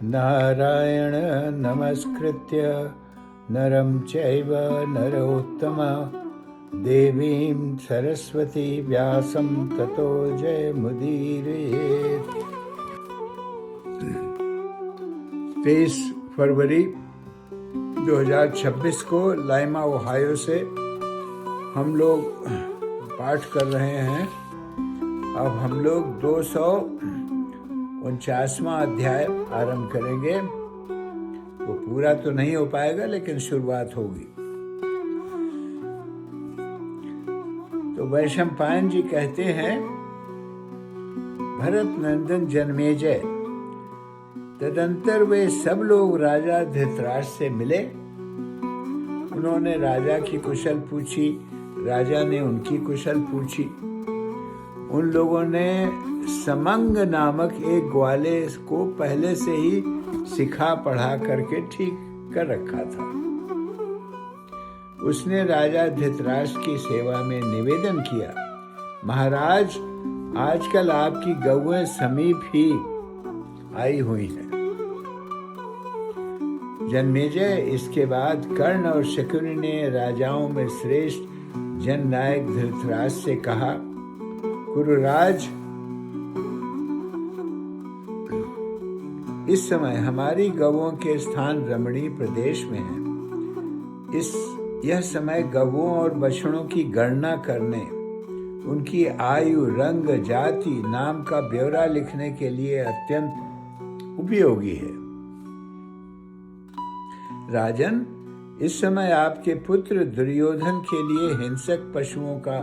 नारायण नमस्कृत्य नरं चैव नरोत्तमं देवीं सरस्वती व्यासं ततो जयमुदीरयेत्। 23 फरवरी 2026 को लाइमा ओहायो से हम लोग पाठ कर रहे हैं। अब हम लोग 249वां अध्याय आरंभ करेंगे। वो पूरा तो नहीं हो पाएगा लेकिन शुरुआत होगी। तो वैशंपायन जी कहते हैं, भरत नंदन जन्मेजय, तदंतर वे सब लोग राजा धृतराष्ट्र से मिले। उन्होंने राजा की कुशल पूछी, राजा ने उनकी कुशल पूछी। उन लोगों ने समंग नामक एक ग्वाले को पहले से ही सिखा पढ़ा करके ठीक कर रखा था। उसने राजा धृतराष्ट्र की सेवा में निवेदन किया, महाराज, आजकल आपकी गौएं समीप ही आई हुई हैं। जन्मेजय, इसके बाद कर्ण और शकुनि ने राजाओं में श्रेष्ठ जननायक धृतराष्ट्र से कहा, कुरुराज, इस समय हमारी गौओं के स्थान रमणीय प्रदेश में है। यह समय गौओं और बछड़ों की गणना करने, उनकी आयु, रंग, जाति, नाम का ब्यौरा लिखने के लिए अत्यंत उपयोगी है। राजन, इस समय आपके पुत्र दुर्योधन के लिए हिंसक पशुओं का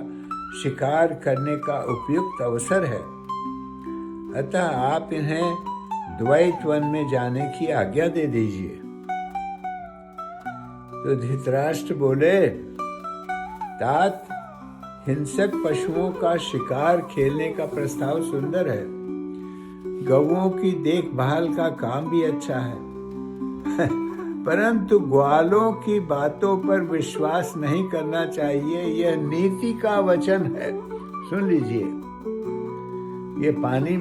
शिकार करने का उपयुक्त अवसर है। अतः आप इन्हें द्वैत वन में जाने की आज्ञा दे दीजिए। तो धृतराष्ट्र बोले, तात, हिंसक पशुओं का शिकार खेलने का प्रस्ताव सुंदर है। गौओं की देखभाल का काम भी अच्छा है। परंतु ग्वालों की बातों पर विश्वास नहीं करना चाहिए, यह नीति का वचन है। सुन लीजिए। ये पानी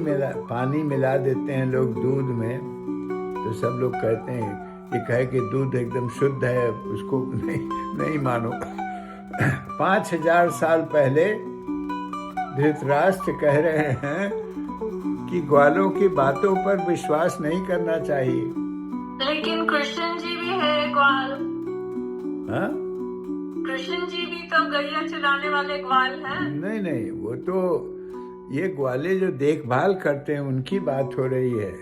मिला देते हैं लोग दूध में, तो सब लोग कहते हैं, ये कहे कि दूध एकदम शुद्ध है, उसको नहीं मानो। 5000 साल पहले धृतराष्ट्र कह रहे हैं कि ग्वालों की बातों पर विश्वास नहीं करना चाहिए। लेकिन कृष्ण जी भी है ग्वाल। हाँ? कृष्ण जी भी तो गैया चलाने वाले ग्वाल हैं। नहीं, वो तो ये ग्वाले जो देखभाल करते हैं उनकी बात हो रही है,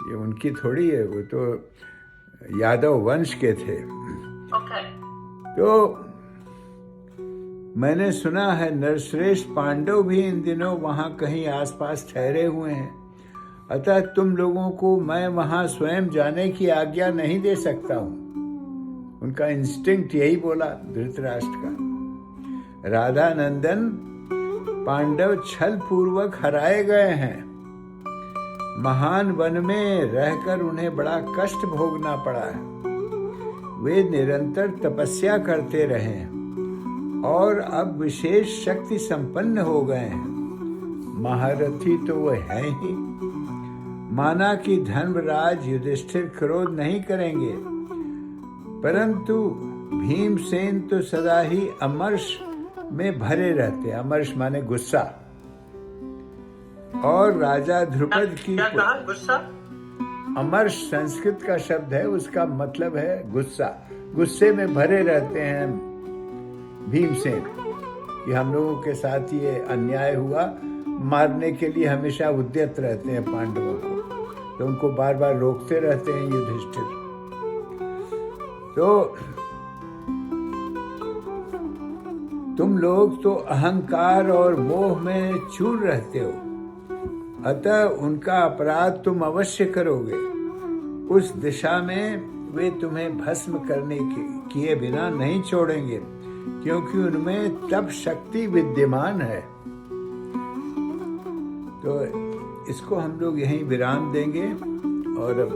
ये उनकी थोड़ी है। वो तो यादव वंश के थे। ओके। तो मैंने सुना है नरश्रेष्ठ पांडव भी इन दिनों वहां कहीं आसपास ठहरे हुए हैं। अतः तुम लोगों को मैं वहां स्वयं जाने की आज्ञा नहीं दे सकता हूं। उनका इंस्टिंक्ट यही बोला धृतराष्ट्र का। राधा नंदन, पांडव छल पूर्वक हराए गए हैं। महान वन में रहकर उन्हें बड़ा कष्ट भोगना पड़ा है। वे निरंतर तपस्या करते रहे और अब विशेष शक्ति संपन्न हो गए हैं। महारथी तो वो है ही। माना कि धर्मराज युधिष्ठिर क्रोध नहीं करेंगे, परंतु भीमसेन तो सदा ही अमर्ष में भरे रहते। अमर्ष माने गुस्सा। और राजा ध्रुपद की गुस्सा? अमर्ष संस्कृत का शब्द है, उसका मतलब है गुस्सा। गुस्से में भरे रहते हैं भीमसेन कि हम लोगों के साथ ये अन्याय हुआ। मारने के लिए हमेशा उद्यत रहते हैं पांडवों को, तो उनको बार बार रोकते रहते हैं युधिष्ठिर। तो तुम लोग तो अहंकार और मोह में चूर रहते हो, अतः उनका अपराध तुम अवश्य करोगे। उस दिशा में वे तुम्हें भस्म करने किए बिना नहीं छोड़ेंगे, क्योंकि उनमें तप शक्ति विद्यमान है। तो इसको हम लोग यहीं विराम देंगे और अब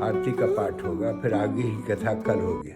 आरती का पाठ होगा, फिर आगे की कथा कल होगी।